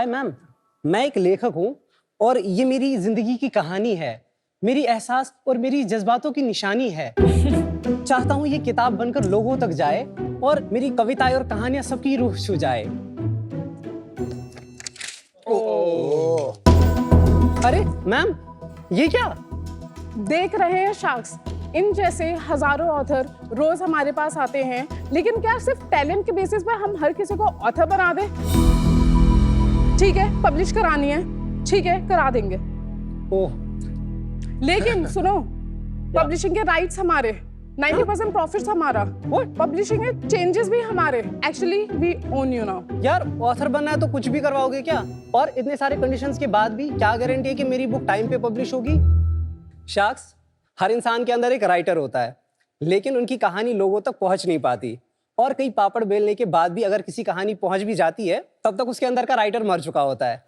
Hi ma'am, मैं एक लेखक हूँ और ये मेरी जिंदगी की कहानी है, मेरी एहसास और मेरी जज्बातों की निशानी है। चाहता हूँ ये किताब बनकर लोगों तक जाए और मेरी कविताएं और कहानियां सबकी रूह छू जाए। अरे मैम, ये क्या? देख रहे हैं शार्क्स, इन जैसे हजारों ऑथर रोज हमारे पास आते हैं, लेकिन क्या सिर्फ टैलेंट के बेसिस पर हम हर किसी को ऑथर बना दें? ठीक है, पब्लिश करानी है, ठीक है करा देंगे। ओह, लेकिन सुनो, पब्लिशिंग के राइट्स हमारे, 90% प्रॉफिट्स हमारा, पब्लिशिंग के चेंजेस भी हमारे। Actually we own you now. यार ऑथर बनना है तो कुछ भी करवाओगे क्या? और इतने सारे कंडीशंस के बाद भी क्या गारंटी है कि मेरी बुक टाइम पे पब्लिश होगी? शार्क्स, हर इंसान के अंदर एक राइटर होता है, लेकिन उनकी कहानी लोगों तक पहुंच नहीं पाती। और कई पापड़ बेलने के बाद भी अगर किसी कहानी पहुंच भी जाती है, तब तक उसके अंदर का राइटर मर चुका होता है।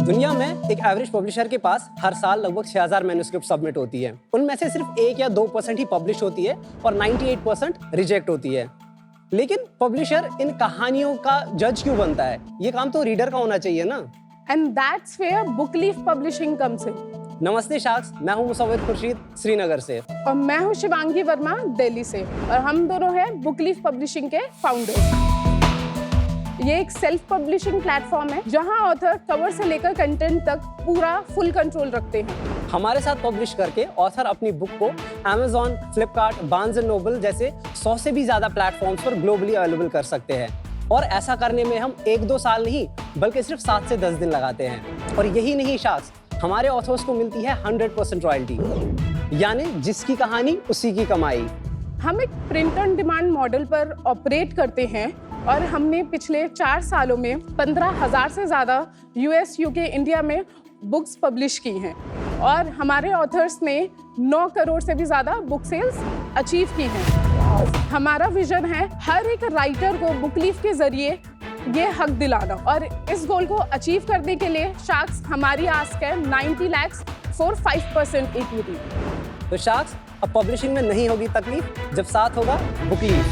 दुनिया में एक एवरेज पब्लिशर के पास हर साल लगभग 6000 मैन्युस्क्रिप्ट सबमिट होती है। उनमें से सिर्फ 1 या 2% ही पब्लिश होती है और 98% रिजेक्ट होती है। लेकिन पब्लिशर इन कहानियों का जज क्यों बनता है? ये काम तो रीडर का होना चाहिए ना। And that's where Book Leaf Publishing comes in. नमस्ते शार्क्स, मैं हूं मुसव्विर खुर्शीद, श्रीनगर से। और मैं हूं शिवांगी वर्मा, दिल्ली से। और हम दोनों हैं बुक लीफ पब्लिशिंग के फाउंडर्स। ये एक सेल्फ पब्लिशिंग प्लेटफॉर्म है जहां ऑथर कवर से लेकर कंटेंट तक पूरा फुल कंट्रोल रखते हैं। हमारे साथ पब्लिश करके ऑथर अपनी बुक को Amazon, Flipkart, Barnes and Noble जैसे 100 से भी ज्यादा प्लेटफॉर्म्स पर ग्लोबली अवेलेबल कर सकते हैं। और ऐसा करने में हम 1-2 साल नहीं, बल्कि सिर्फ 7 से 10 दिन लगाते हैं। और यही नहीं शार्क्स, हमारे ऑथर्स को मिलती है 100% रॉयल्टी, यानी जिसकी कहानी उसी की कमाई। हम एक प्रिंट ऑन डिमांड मॉडल पर ऑपरेट करते हैं और हमने पिछले 4 सालों में 15,000 से ज्यादा US, UK, इंडिया में बुक्स पब्लिश की हैं। और हमारे ऑथर्स ने 9 करोड़ से भी ज्यादा बुक सेल्स अचीव की हैं। हमारा विजन है हर एक राइटर को बुक लीफ के जरिए ये हक दिलाना, और इस गोल को अचीव करने के लिए शार्क्स हमारी आस्क है 90 lakhs for 5% इक्विटी। तो शार्क्स, अब पब्लिशिंग में नहीं होगी तकलीफ जब साथ होगा बुक लीफ।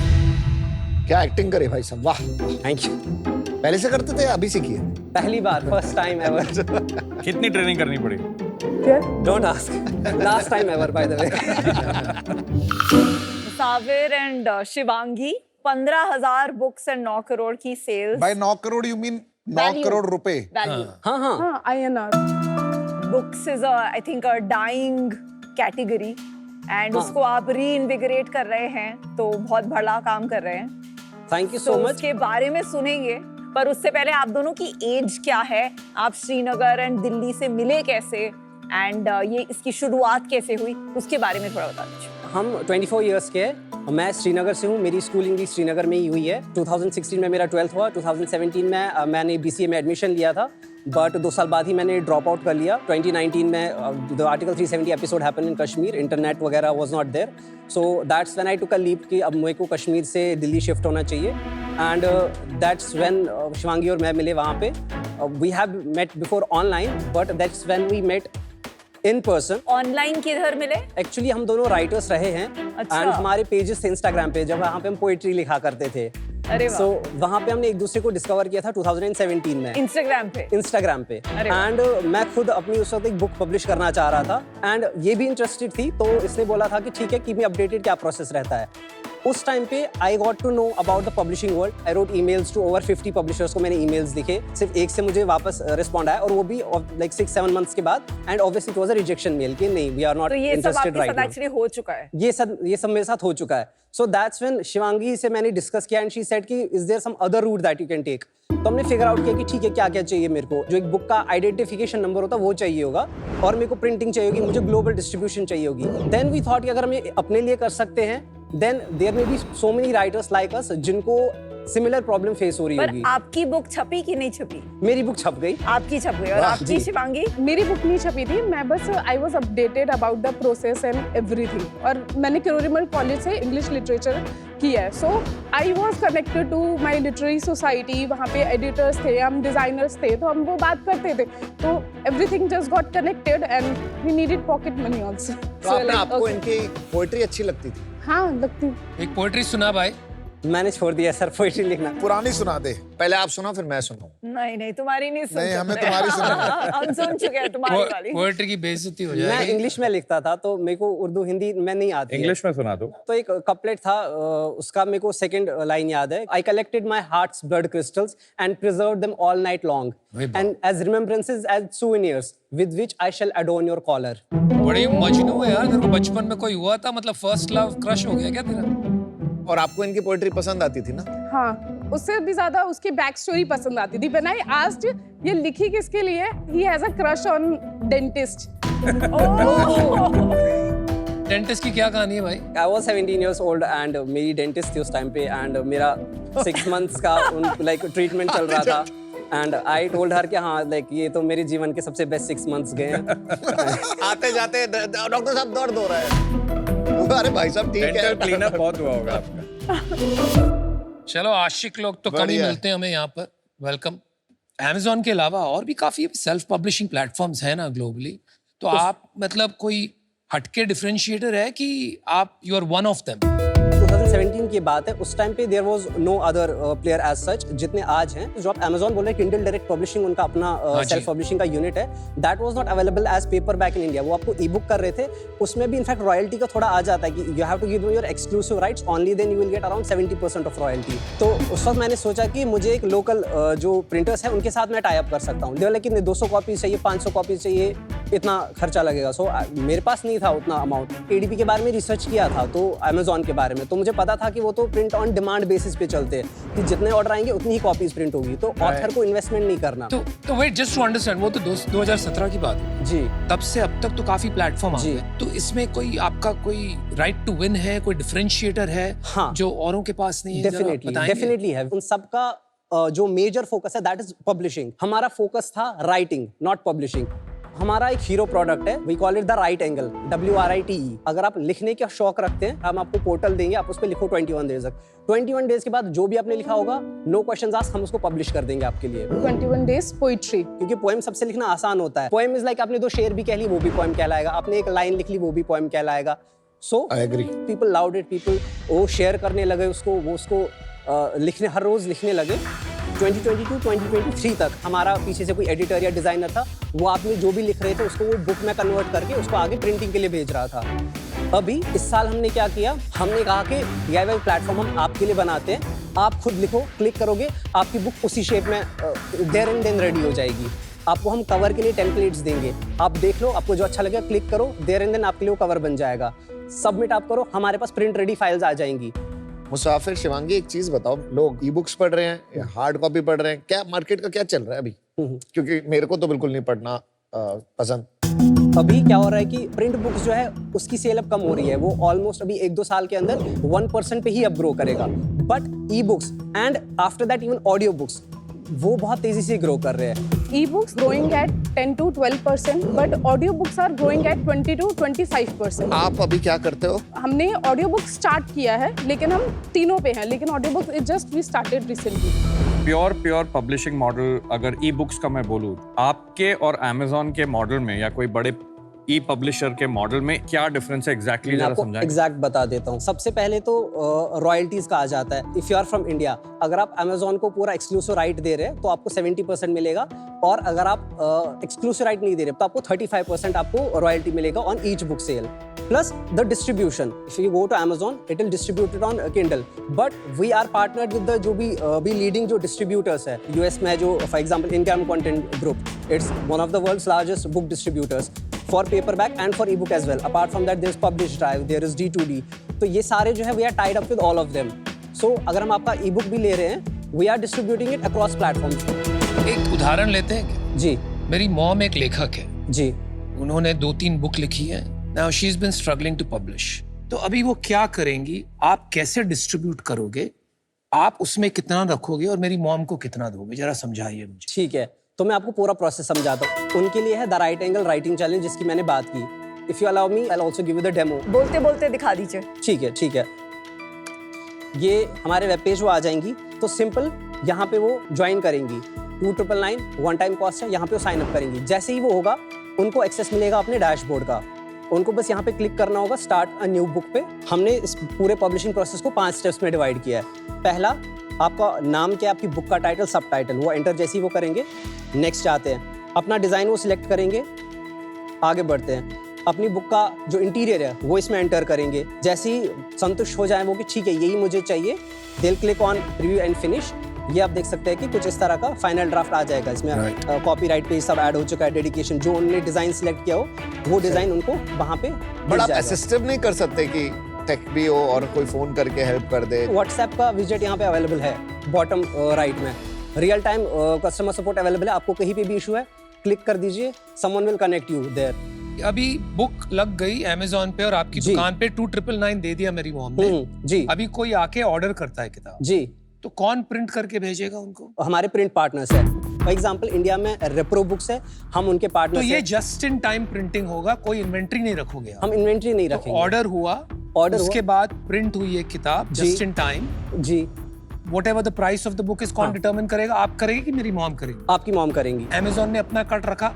क्या एक्टिंग करे भाई साहब, वाह। Thank you. पहले से करते थे, अभी सीखी है? पहली बार, फर्स्ट टाइम एवर। कितनी ट्रेनिंग करनी पड़ी? Don't ask, last time ever by the way. Musavir and Shivangi, 15,000 books and 9 crore की sales. By 9 crore you mean 9 crore रुपए? वैल्यू। हाँ, INR। Books is I think a dying category and उसको आप रीइन्विगरेट कर रहे हैं, तो बहुत बड़ा काम कर रहे हैं। Thank you so much. उसके बारे में सुनेंगे, पर उससे पहले आप दोनों की एज क्या है? आप श्रीनगर एंड दिल्ली से मिले कैसे, एंड ये इसकी शुरुआत कैसे हुई, उसके बारे में थोड़ा बता दीजिए। हम 24 इयर्स के हैं। मैं श्रीनगर से हूँ, मेरी स्कूलिंग भी श्रीनगर में ही हुई है। 2016 में मेरा 12th हुआ। 2017 में मैंने BCA में एडमिशन लिया था, बट 2 साल बाद ही मैंने ड्रॉप आउट कर लिया। 2019 में the article 370 episode happen in Kashmir, internet वगैरह was not there, so that's when I took a leap कि अब मेरे को कश्मीर से दिल्ली शिफ्ट होना चाहिए। एंड दैट्स व्हेन शिवांगी और मैं मिले वहाँ पे। We have met before online, but that's when we met in person. Online किधर मिले? एक्चुअली हम दोनों राइटर्स रहे हैं। अच्छा। एंड हमारे पेजेस थे इंस्टाग्राम पे, जब वहाँ पे हम पोएट्री लिखा करते थे। अरे वाह। सो वहाँ पे हमने एक दूसरे को डिस्कवर किया था 2017 में इंस्टाग्राम पे। एंड मैं खुद अपनी उस वक्त एक बुक पब्लिश करना चाह रहा था, एंड ये भी इंटरेस्टेड थी, तो इसने बोला था कि ठीक है, कीप मी अपडेटेड, क्या प्रोसेस रहता है। उस टाइम पे I got to know about the publishing world. I wrote emails to over 50 publishers को मैंने ईमेल्स लिखे, सिर्फ एक से मुझे वापस रिस्पॉन्ड आया, और वो भी लाइक 6-7 मंथ्स के बाद। And obviously it was a rejection mail कि नहीं, we are not interested right now. Actually हो चुका है ये सब मेरे साथ हो चुका है। सो दैट्स व्हेन शिवांगी से मैंने डिस्कस किया, एंड शी सेड कि is there some other route that you can take. तो हमने फिगर आउट किया कि ठीक है, क्या क्या चाहिए मेरे को। जो एक बुक का आइडेंटिफिकेशन नंबर होता है वो चाहिए होगा, और मेरे को प्रिंटिंग चाहिए होगी, मुझे ग्लोबल डिस्ट्रीब्यूशन चाहिए होगी। देन वी थॉट कि अगर हम ये अपने लिए कर सकते हैं, then there may be so many writers like us जिनको सिमिलर प्रॉब्लम फेस हो रही होगी। आपकी बुक छपी कि नहीं छपी? मेरी बुक छप गई। आपकी छप गई। और आपकी शिवांगी? मेरी बुक नहीं छपी थी, मैं बस I was updated about the process and everything. और मैंने क्रोरिमल कॉलेज से इंग्लिश लिटरेचर किया है, so I was connected to my literary society. वहाँ पे एडिटर्स थे, हम डिजाइनर्स थे, तो हम वो बात करते थे, तो everything just got connected and we needed pocket money also. तो आपको इनकी पोएट्री अच्छी लगती थी? हाँ, लगती। एक पोएट्री सुना भाई। मैंने छोड़ दिया सर पोइट्री लिखना। पुरानी सुना दे। पहले आप सुना फिर मैं सुनाऊं। नहीं नहीं तुम्हारी नहीं सुन नहीं, हमें सकते। तुम्हारी सुननी हम सुन चुके हैं तुम्हारी वाली। पोएट्री की बेइज्जती हो मैं जाएगी। इंग्लिश में लिखता था तो मेरे को उर्दू हिंदी में नहीं आती है। इंग्लिश में सुना दो। तो एक कपलेट था, उसका मेरे को सेकंड लाइन याद है। I collected my heart's blood crystals and preserved them all night long and as remembrances as souvenirs with which I shall adorn your collar. बड़ी मजनू है यार, तेरे को बचपन में कोई हुआ था, मतलब फर्स्ट लव क्रश हो गया क्या तेरा? और आपको इनकी पोएट्री पसंद आती थी ना? हाँ, उससे भी ज्यादा उसकी बैक स्टोरी पसंद आती थी। व्हेन आई आस्क्ड ये लिखी किसके लिए, he has a crush on dentist. Dentist की क्या कहानी है भाई? I was 17 years old and मेरी डेंटिस्ट थी उस टाइम पे एंड मेरा 6 months का लाइक ट्रीटमेंट चल रहा था एंड आई टोल्ड हर कि हाँ लाइक ये तो मेरे जीवन के सबसे बेस्ट 6 months गए हैं। आते जाते डॉक्टर साहब दर्द हो रहा है। अरे भाई साहब ठीक डेंटल है। क्लीनअप बहुत हुआ होगा आपका। चलो आशिक लोग तो कम ही बढ़िया। मिलते हैं हमें यहाँ पर। वेलकम। Amazon के अलावा और भी काफी सेल्फ पब्लिशिंग प्लेटफॉर्म्स हैं ना ग्लोबली, तो आप मतलब कोई हटके डिफरेंशिएटर है कि आप you are one of them? 2017 की बात है, उस टाइम पे there was no other player as such जितने आज हैं। जो आप Amazon बोल रहे हैं, Kindle डायरेक्ट पब्लिशिंग उनका अपना सेल्फ पब्लिशिंग का यूनिट है। That was not available as paperback in India. वो आपको ई बुक कर रहे थे, उसमें भी इनफैक्ट रॉयल्टी का थोड़ा आ जाता है कि you have to give your exclusive rights, only then you will get around 70% of royalty. तो उस वक्त मैंने सोचा कि मुझे एक लोकल जो प्रिंटर्स है उनके साथ मैं टाई अप कर सकता हूँ। देवर लेकिन 200 कॉपीज चाहिए, 500 कॉपीज चाहिए, इतना खर्चा लगेगा। सो मेरे पास नहीं था उतना अमाउंट। ADP के बारे में रिसर्च किया था तो Amazon के बारे में, तो मुझे पता था कि वो तो प्रिंट ऑन डिमांड बेसिस पे चलते हैं कि जितने ऑर्डर आएंगे उतनी ही कॉपीज प्रिंट होगी, तो ऑथर को इन्वेस्टमेंट नहीं करना। तो वेट जस्ट टू अंडरस्टैंड, वो तो 2017 की बात है। जी तब से अब तक तो काफी प्लेटफॉर्म आ जी। गए, तो इसमें कोई आपका कोई राइट टू विन है, कोई डिफरेंशिएटर है हाँ। जो औरों के पास नहीं है? जरा बताएंगे? डेफिनेटली है। उन सबका जो मेजर फोकस है दैट इज पब्लिशिंग। हमारा फोकस था राइटिंग, नॉट पब्लिशिंग। हमारा एक हीरो प्रोडक्ट है, we call it the write angle, WRITE। अगर आप लिखने का शौक रखते हैं, हम आपको पोर्टल देंगे, आप उस पर लिखो 21 डेज तक। 21 डेज के बाद जो भी आपने लिखा होगा, नो क्वेश्चंस आस्क्ड, हम उसको पब्लिश कर देंगे आपके लिए। 21 days पोइट्री। क्योंकि पोएम सबसे लिखना आसान होता है। पोएम इज लाइक आपने 2 शेर भी कह ली, वो भी पोएम कहलाएगा। आपने एक लाइन लिख ली, वो भी पोएम कहलाएगा। सो I agree. People loud it, people वो शेयर करने लगे उसको, वो उसको लिखने, हर रोज लिखने लगे। 2022-2023 तक हमारा पीछे से कोई एडिटर या डिजाइनर था, वो आपने जो भी लिख रहे थे उसको वो बुक में कन्वर्ट करके उसको आगे प्रिंटिंग के लिए भेज रहा था। अभी इस साल हमने क्या किया, हमने कहा कि DIY प्लेटफॉर्म हम आपके लिए बनाते हैं। आप खुद लिखो, क्लिक करोगे, आपकी बुक उसी शेप में देयर एंड देन रेडी हो जाएगी। आपको हम कवर के लिए टेम्पलेट्स देंगे, आप देख लो, आपको जो अच्छा लगेगा क्लिक करो, देयर एंड देन आपके लिए वो कवर बन जाएगा। सबमिट आप करो, हमारे पास प्रिंट रेडी फाइल्स आ जाएंगी। मुसाफिर शिवांगी, एक चीज बताओ, लोग ई बुक्स पढ़ रहे हैं या हार्ड कॉपी पढ़ रहे हैं, क्या मार्केट का क्या चल रहा है अभी? क्योंकि मेरे को तो बिल्कुल नहीं पढ़ना पसंद। अभी क्या हो रहा है कि प्रिंट बुक्स जो है उसकी सेल अब कम हो रही है। वो ऑलमोस्ट अभी 1-2 साल के अंदर 1% पे ही अब ग्रो करेगा। But e books and after that even audio books, वो बहुत तेजी से ग्रो कर रहे हैं। E-books growing at 10 to 12%, but audiobooks are growing at 20 to 25%. आप अभी क्या करते हो? हमने ऑडियो बुक स्टार्ट किया है, लेकिन हम तीनों पे हैं, लेकिन audiobook it just we started recently. Pure publishing model अगर ई बुक्स का मैं बोलूँ, आपके और Amazon के मॉडल में या कोई बड़े ई पब्लिशर के मॉडल में क्या डिफरेंस है एग्जैक्टली, मैं जरा आपको समझाएं। एग्जैक्ट बता देता हूँ। सबसे पहले तो रॉयल्टीज का आ जाता है। If you are from India, अगर आप Amazon को पूरा एक्सक्लूसिव राइट दे रहे हैं तो आपको 70% मिलेगा, और अगर आप एक्सक्लूसिव राइट नहीं दे रहे तो आपको 35% आपको रॉयल्टी मिलेगा on each book sale, plus the distribution. If you go to Amazon, it will distribute it on Kindle, but we are partnered with the जो भी लीडिंग जो डिस्ट्रीब्यूटर्स है US में, जो for example income content group, it's one of the world's largest book distributors for paperback and for ebook as well. Apart from that, there's Publish Drive, there is D2D. तो ये सारे जो है we are tied up with all of them. So अगर हम आपका ebook भी ले रहे हैं, we are distributing it across platforms. एक उदाहरण लेते हैं क्या? जी मेरी मॉम एक लेखक है, जी उन्होंने 2-3 बुक लिखी है। Now she is been struggling to publish. तो अभी वो क्या करेंगी, आप कैसे डिस्ट्रीब्यूट करोगे, आप उसमें कितना रखोगे और मेरी मॉम को कितना दोगे, जरा समझाइए मुझे। ठीक है, तो मैं आपको पूरा प्रोसेस समझाता हूँ। उनके लिए है the write angle writing challenge, जिसकी मैंने बात की। If you allow me, I will also give you the demo. बोलते बोलते दिखा दीजिए। ठीक है। ये हमारे वेब पेज वो आ जाएंगी, तो सिंपल यहाँ पे वो ज्वाइन करेंगी। 2999 वन टाइम कॉस्ट है, यहाँ पे वो साइन अप करेंगी। जैसे ही वो होगा, उनको एक्सेस मिलेगा अपने डैशबोर्ड का। उनको बस यहाँ पे क्लिक करना होगा स्टार्ट अ न्यू बुक पे। हमने इस पूरे पब्लिशिंग प्रोसेस को 5 स्टेप्स में डिवाइड किया है। पहला, आपका नाम क्या है, आपकी बुक का टाइटल, सब टाइटल, वो एंटर जैसे ही वो करेंगे, नेक्स्ट आते हैं। अपना डिज़ाइन वो सिलेक्ट करेंगे, आगे बढ़ते हैं। अपनी बुक का जो इंटीरियर है वो इसमें एंटर करेंगे। जैसे ही संतुष्ट हो जाए वो कि ठीक है यही मुझे चाहिए, दिल click on preview and finish. ये आप देख सकते हैं कि कुछ इस तरह का फाइनल ड्राफ्ट आ जाएगा। इसमें कॉपीराइट पे सब ऐड हो चुका है, डेडिकेशन, जो उन्होंने डिजाइन सिलेक्ट किया हो वो डिजाइन उनको वहाँ पे बट आप असिस्टिव नहीं कर सकते कि टेक भी हो और कोई फोन करके हेल्प कर दे? व्हाट्सएप का विजेट यहाँ पे अवेलेबल है बॉटम राइट में। Real time customer support available है। आपको कहीं पे भी इशू है, क्लिक कर दीजिए, someone will connect you there. अभी बुक लग गई अमेज़न पे और आपकी जी। दुकान पे 2999 दे दिया मेरी मॉम ने। जी अभी कोई आके ऑर्डर करता है किताब, जी, तो कौन प्रिंट करके भेजेगा उनको? हमारे प्रिंट पार्टनर्स है। फॉर एग्जांपल इंडिया में रेप्रो बुक्स है, हम उनके तो पार्टनर्स ये हैं। जस्ट इन टाइम प्रिंटिंग होगा, कोई इन्वेंट्री नहीं रखोगे आप? हम इन्वेंट्री नहीं तो रखेंगे। ऑर्डर हुआ, Order उसके हुआ। बाद प्रिंट हुई है किताब जी। जस्ट इन टाइम, जी, whatever the price of the book is, कौन हाँ। डिटरमिन करेगा? आप करेंगे कि मेरी मॉम करेगी? आपकी मॉम करेंगी। अमेज़न ने अपना कट रखा,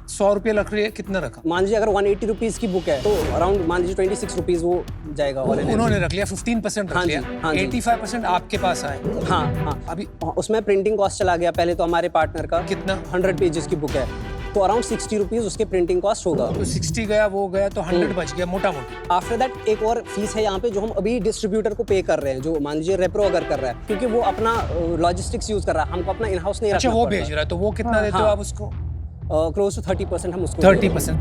100 रुपये लग रही है, कितना रखा? मान लीजिए अगर 180 रुपीज की बुक है तो अराउंड मान लीजिए 26 रुपीज वो जाएगा। उन्होंने रख लिया 15% हाँ रख जी, लिया, हाँ जी। 85% आपके पास आए। हाँ हाँ, अभी उसमें प्रिंटिंग कॉस्ट चला गया पहले तो हमारे पार्टनर का। कितना? 100 पेजेस की बुक है तो अराउंड 60 रुपीज उसके प्रिंटिंग कॉस्ट होगा। तो 60 गया, वो गया, तो 100 बच गया मोटा मोटा। आफ्टर दैट एक और फीस है यहाँ पे जो हम अभी डिस्ट्रीब्यूटर को पे कर रहे हैं, जो मान लीजिए रेप्रो अगर कर रहा है, क्योंकि वो अपना लॉजिस्टिक्स यूज कर रहा है, हमको अपना इन हाउस नहीं अच्छा, रखना वो पड़ भेज रहा है, तो वो कितना देते हो हाँ। आप उसको? क्लोज टू 30% हम उसको 30%।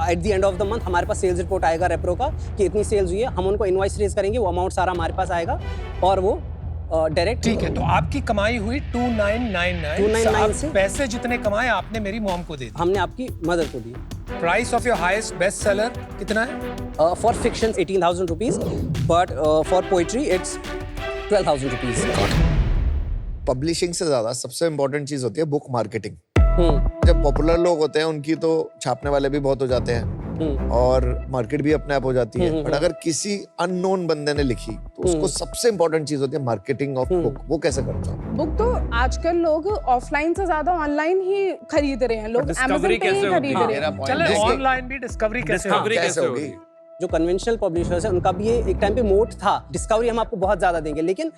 At the end of the month हमारे पास सेल्स रिपोर्ट आएगा रेप्रो का कि इतनी सेल्स हुई है, हम उनको इनवॉइस रेज करेंगे, वो अमाउंट सारा हमारे पास आएगा और वो डायरेक्ट। ठीक है, तो आपकी कमाई हुई 2999। 299 से पैसे जितने कमाए आपने मेरी मॉम को दे दिए। हमने आपकी मदर को दी। Price of your highest best seller कितना है? For fiction 18,000 rupees, but for poetry it's 12,000 rupees. Publishing से ज्यादा सबसे इम्पोर्टेंट चीज होती है बुक मार्केटिंग। जब पॉपुलर लोग होते हैं उनकी तो छापने वाले भी बहुत हो जाते हैं और मार्केट भी अपने आप हो जाती है, बट अगर किसी अननोन बंदे ने लिखी तो उसको सबसे इम्पोर्टेंट चीज होती है मार्केटिंग ऑफ बुक। वो कैसे करता हूँ? बुक तो आजकल लोग ऑफलाइन से ज्यादा ऑनलाइन ही खरीद रहे हैं, लोग Discovery अमेज़न पे कैसे ही होती खरीद है? रहे मेरा हैं। point चले है कि ऑनलाइन भी डिस्कवरी कैसे डिस्कवरी होगी? कैसे होगी? जो कन्वेंशनल पब्लिशर्स हैं उनका भी ये एक टाइम पे मोट था, डिस्कवरी हम आपको बहुत ज्यादा देंगे, लेकिन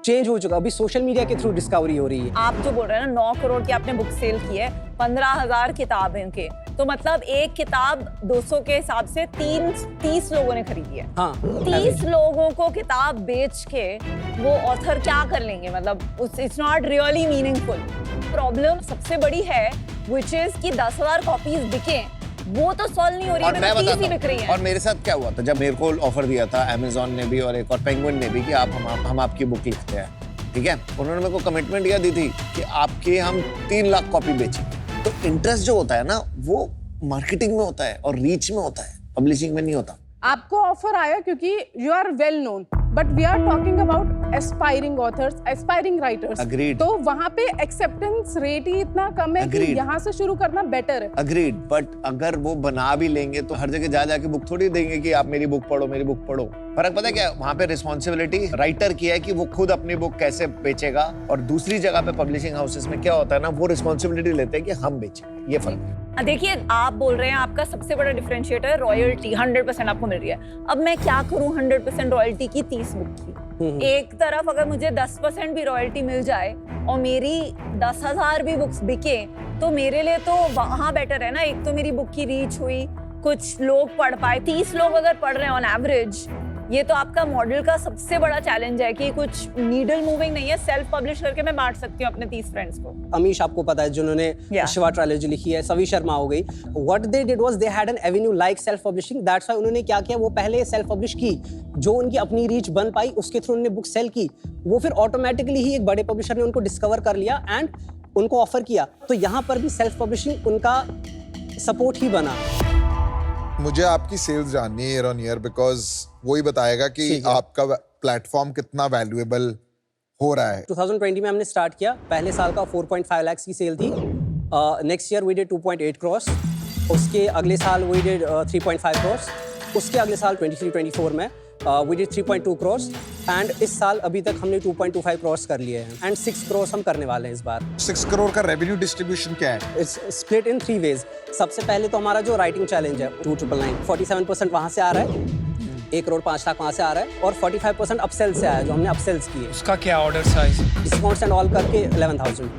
चेंज हो चुका। अभी सोशल मीडिया के थ्रू डिस्कवरी हो रही है। आप जो बोल रहे हैं ना 9 करोड़ की आपने बुक सेल की है, 15,000 किताब है उनके, तो मतलब एक किताब 200 के हिसाब से 30 लोगों ने खरीदी है। हाँ, 30 लोगों को किताब बेच के वो ऑथर क्या कर लेंगे? मतलब it's not really meaningful. Problem सबसे बड़ी है विच इज कि 10,000 कॉपीज बिके, वो तो सॉल्व नहीं हो रही है, और मैं 30 ही बताता बिक रही हूँ, है। और मेरे साथ क्या हुआ था जब मेरे को ऑफर दिया था अमेज़न ने भी और एक और पेंगुइन ने भी कि आप हम आपकी बुक लिखते हैं, ठीक है? उन्होंने मेरे को कमिटमेंट यह दी थी कि आपके हम 3 लाख कॉपी बेचेंगे। तो इंटरेस्ट जो होता है ना वो मार्केटिंग में होता है और रीच में होता है, पब्लिशिंग में नहीं होता। आपको ऑफर आया क्योंकि you are well known, but we are talking about aspiring authors, aspiring writers. Agreed. तो वहाँ पे एक्सेप्टेंस रेट ही इतना कम है कि Agreed. यहाँ से शुरू करना बेटर है। अग्रीड, बट अगर वो बना भी लेंगे तो हर जगह जा जाके बुक थोड़ी देंगे कि आप मेरी बुक पढ़ो, मेरी बुक पढ़ो। फर्क पता है क्या? वहाँ पे रिस्पॉन्सिबिलिटी राइटर की है कि वो खुद अपनी बुक कैसे बेचेगा, और दूसरी जगह पे पब्लिशिंग हाउसेस में क्या होता है ना, वो रिस्पॉन्सिबिलिटी लेते हैं कि हम बेचेंगे। ये फर्क है। देखिए, आप बोल रहे हैं आपका सबसे बड़ा डिफरेंशिएटर है रॉयल्टी, 100% आपको मिल रही है। अब मैं क्या करूं 100% रॉयल्टी की 30 बुक की? एक तरफ अगर मुझे 10% भी रॉयल्टी मिल जाए और मेरी 10,000 भी बुक्स बिके तो मेरे लिए तो वहां बेटर है ना। एक तो मेरी बुक की रीच हुई, कुछ लोग पढ़ पाए, 30 लोग अगर पढ़ रहे हैं ऑन एवरेज। ये तो आपका मॉडल का सबसे बड़ा चैलेंज है कि कुछ नीडल मूविंग नहीं है। सेल्फ पब्लिश करके मैं बांट सकती हूँ अपने 30 फ्रेंड्स को। अमीश आपको पता है जिन्होंने शिवा ट्रायलॉजी लिखी है, सवी शर्मा हो गई। What they did was they had an Avenue like self publishing, that's why उन्होंने क्या किया, वो पहले सेल्फ पब्लिश की, जो उनकी अपनी रीच बन पाई उसके थ्रू उन्होंने बुक सेल की, वो फिर ऑटोमेटिकली ही एक बड़े पब्लिशर ने उनको डिस्कवर कर लिया एंड उनको ऑफर किया। तो यहाँ पर भी सेल्फ पब्लिशिंग उनका सपोर्ट ही बना। मुझे आपकी सेल्स जाननी है ईयर ऑन ईयर, बिकॉज वही बताएगा कि आपका प्लेटफॉर्म कितना वैल्यूएबल हो रहा है। 2020 में हमने स्टार्ट किया, पहले साल का 4.5 लाख की सेल थी। Next year we did 2.8 crore, उसके अगले साल वी डिड 3.5 करोड़, उसके अगले साल 23-24 में वी डिड 3.2 करोड़, एंड इस साल अभी तक हमने 2.25 करोड़ कर लिए हैं एंड 6 करोड़ हम करने वाले हैं इस बार। 6 करोड़ का रेवेन्यू डिस्ट्रीब्यूशन क्या है? It's split in 3 ways. सबसे पहले तो हमारा जो राइटिंग चैलेंज है 2999, 47% वहाँ से आ रहा है, 1 करोड़ 5 लाख वहाँ से आ रहा है, और 45% अपसेल से आया है जो हमने अपसेल्स किए। उसका क्या order size? Discounts and all करके 11,000।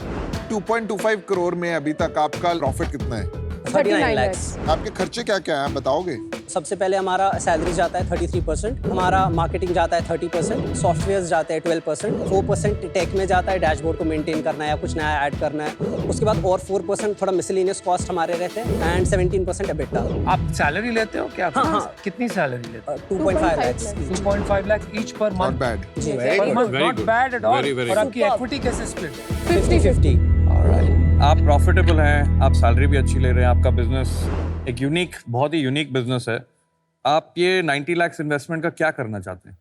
2.25 करोड़ में अभी तक आपका प्रॉफिट कितना है? 39 lakhs। आपके खर्चे क्या क्या हैं बताओगे? सबसे पहले हमारा सैलरी जाता है 33%, हमारा मार्केटिंग जाता है 30%, सॉफ्टवेयर जाता है 12%, 4% टेक में जाता है, डैशबोर्ड को मेंटेन करना है या कुछ नया ऐड करना है। उसके बाद और 4% थोड़ा मिसलेनियस कॉस्ट हमारे रहते हैं एंड 17% एबिटा। आप सैलरी लेते हो क्या? हाँ। कितनी सैलरी लेते हो? 2.5 lakhs। 2.5 lakh each per not month. Bad. जी, per month, Very not good. Bad at all. Very, very और आपकी good. इक्विटी कैसे स्प्लिट है? 50-50। आप प्रॉफिटेबल हैं, आप सैलरी भी अच्छी ले रहे हैं, आपका बिजनेस एक यूनिक, बहुत ही यूनिक बिजनेस है। आप ये 90 लाख इन्वेस्टमेंट का क्या करना चाहते हैं?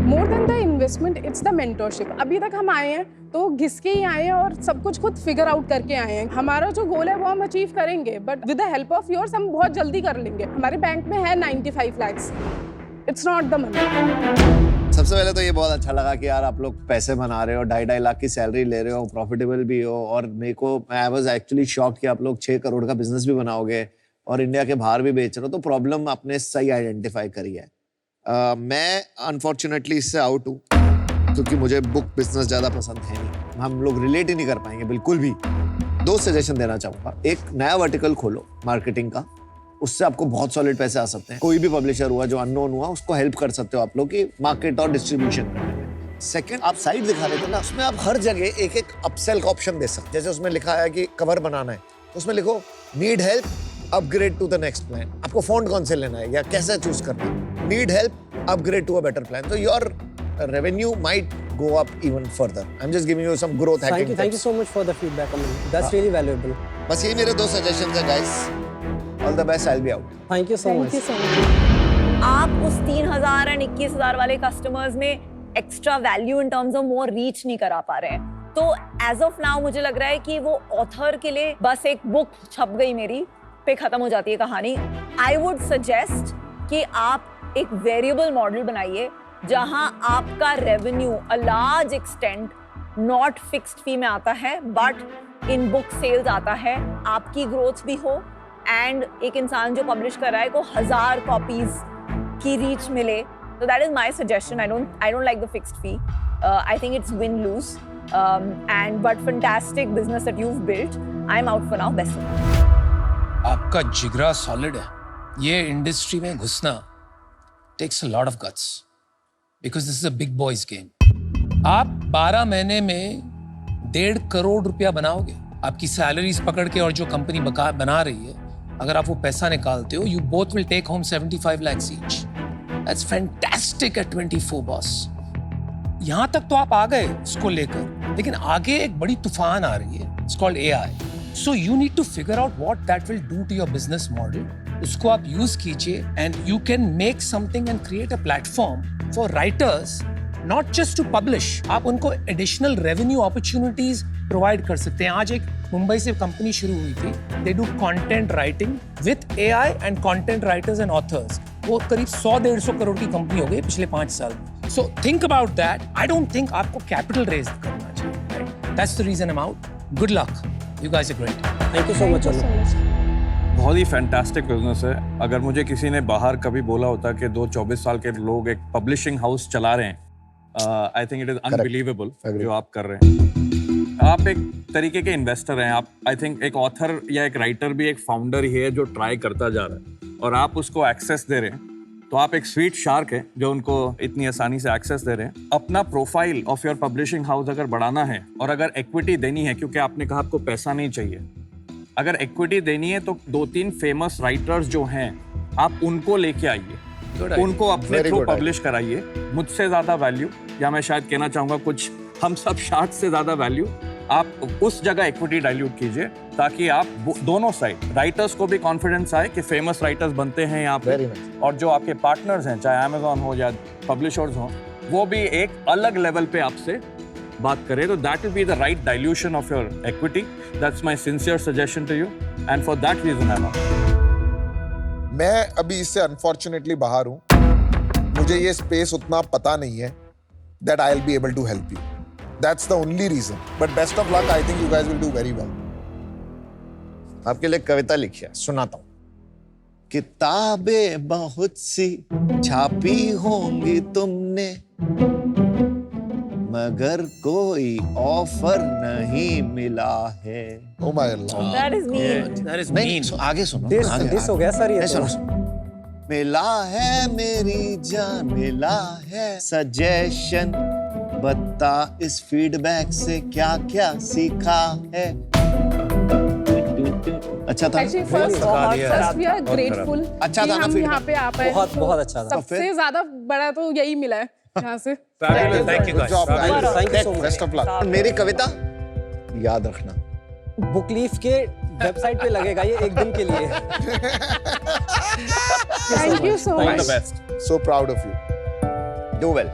More than the investment it's the mentorship. अभी तक हम आए हैं तो घिस के ही आए हैं और सब कुछ खुद फिगर आउट करके आए हैं। हमारा जो गोल है वो हम अचीव करेंगे, but with the help of yours हम बहुत जल्दी कर लेंगे। हमारे बैंक में है 95 lakhs। It's not the money. सबसे पहले तो ये बहुत अच्छा लगा कि यार आप लोग पैसे बना रहे हो, 2.5 लाख की सैलरी ले रहे हो, प्रॉफिटेबल भी हो, और मेरे को आई वाज एक्चुअली शॉक्ड कि आप लोग 6 करोड़ का बिजनेस भी बनाओगे और इंडिया के बाहर भी बेच रहे हो। तो प्रॉब्लम आपने सही आइडेंटिफाई करी है। मैं अनफॉर्चुनेटली इससे आउट हूँ क्योंकि मुझे बुक बिजनेस ज़्यादा पसंद है नहीं, हम लोग रिलेट ही नहीं कर पाएंगे बिल्कुल भी। 2 सजेशन देना चाहूँगा। एक, नया वर्टिकल खोलो मार्केटिंग का, उससे आपको बहुत सॉलिड पैसे आ सकते हैं। कोई भी पब्लिशर हुआ जो अननोन हुआ उसको हेल्प कर सकते हो आप लोग की मार्केट और डिस्ट्रीब्यूशन करने में। सेकंड, आप साइट दिखा रहे थे ना, उसमें आप हर जगह एक एक अपसेल का ऑप्शन दे सकते हैं। जैसे उसमें लिखा है कि कवर बनाना है तो उसमें लिखो need help, upgrade to the next plan. आपको फॉन्ट कौन से लेना है या कैसे चूज करना है, need help, upgrade to a better plan. तो your revenue might go up even further. I'm just giving you some growth hacking Thank you so much for the feedback, Aman. That's really valuable. बस ये मेरे 2 suggestions हैं guys. All the best, I'll be out. Thank you so much. Thank you so much. आप उस 3,000 और 21,000 वाले customers में extra value in terms of more reach नहीं करा पा रहे हैं। तो एज ऑफ नाउ मुझे लग रहा है कि वो ऑथर के लिए बस एक बुक छप गई मेरी पे खत्म हो जाती है कहानी। आई वुड सजेस्ट कि आप एक वेरिएबल मॉडल बनाइए जहां आपका revenue a large extent not fixed fee में आता है बट इन बुक सेल्स आता है, आपकी ग्रोथ भी हो एंड एक इंसान जो पब्लिश कर रहा है को 1000 कॉपीज की रीच मिले। तो that is my suggestion. I don't like the fixed fee. I think it's win loose and but fantastic business that you've built. I'm out for now. Best of luck. आपका जिगरा solid है। ये industry में घुसना takes a lot of guts because this is a big boys game. आप 12 महीने में 1.5 करोड़ रुपया बनाओगे। आपकी सैलरीज पकड़ के और जो कंपनी बना रही है, अगर आप वो पैसा निकालते हो, you both will take home 75 lakhs each. That's fantastic at 24 boss. यहां तक तो आप आ गए इसको लेकर, लेकिन आगे एक बड़ी तूफान आ रही है। It's called AI. So you need to figure out what that will do to your business model. उसको आप यूज कीजिए and you can make something and create a platform for writers, not just to publish. आप उनको additional revenue opportunities provide कर सकते हैं। आज एक मुंबई से कंपनी शुरू हुई थी, they do content writing with AI and content writers and authors. वो करीब 100-150 करोड़ की कंपनी हो गई पिछले 5 साल में। So think about that. I don't think आपको कैपिटल रेज करना चाहिए, right? That's the reason I am out. Good luck, you guys are great. Thank you so much, Aman. बहुत ही फैंटास्टिक बिजनेस है। अगर मुझे किसी ने बाहर कभी बोला होता कि 24 साल के लोग एक पब्लिशिंग हाउस चला रहे हैं, I think it is unbelievable जो आप कर रहे हैं। आप एक तरीके के इन्वेस्टर हैं। आप, आई थिंक, एक ऑथर या एक राइटर भी एक फाउंडर ही है जो ट्राई करता जा रहा है और आप उसको एक्सेस दे रहे हैं। तो आप एक स्वीट शार्क है जो उनको इतनी आसानी से एक्सेस दे रहे हैं। अपना profile of your publishing house अगर बढ़ाना है और अगर इक्विटी देनी है, क्योंकि आपने कहा आपको पैसा नहीं चाहिए, अगर इक्विटी देनी है तो 2-3 फेमस राइटर्स जो हैं आप उनको लेके आइए, उनको अपने थ्रू पब्लिश कराइए। मुझसे ज्यादा वैल्यू, या मैं शायद कहना चाहूंगा कुछ हम सब शार्ट से ज्यादा वैल्यू आप उस जगह इक्विटी डाइल्यूट कीजिए ताकि आप दोनों साइड राइटर्स को भी कॉन्फिडेंस आए कि फेमस राइटर्स बनते हैं यहाँ पे, और जो आपके पार्टनर्स हैं चाहे अमेजोन हो या पब्लिशर्स हो, वो भी एक अलग लेवल पे आपसे बात करें। तो that will be the right dilution of your equity. That's my sincere suggestion to you and for that reason I am. मैं अभी इससे अनफॉर्चुनेटली बाहर हूँ, मुझे ये स्पेस उतना पता नहीं है, that I'll be able to help you. That's the only reason. But best of luck. I think you guys will do very well. आपके लिए कविता लिखी है, सुनाता हूँ। किताबें बहुत सी छापी होंगी तुमने, मगर कोई ऑफर नहीं मिला है। Oh my Allah. That is mean. That is नहीं, mean. आगे सुनो। दिस हो गया सर ये नहीं, तो। सुनो। मिला है मेरी जान, मिला है सजेशन, बता इस फीडबैक से क्या क्या सीखा है। अच्छा था। Actually, first we are grateful अच्छा कि था ना हम feedback? यहाँ पे आ पाए। बहुत बहुत अच्छा था। सबसे ज्यादा बड़ा तो यही मिला है यहाँ से। Fabulous. Thank you Good guys. job, guys. Thank you so much. Best of luck. मेरी कविता याद रखना। बुक लीफ के वेबसाइट पे लगेगा ये एक दिन के लिए। Thank you so All much. the best. So proud of you. Do well.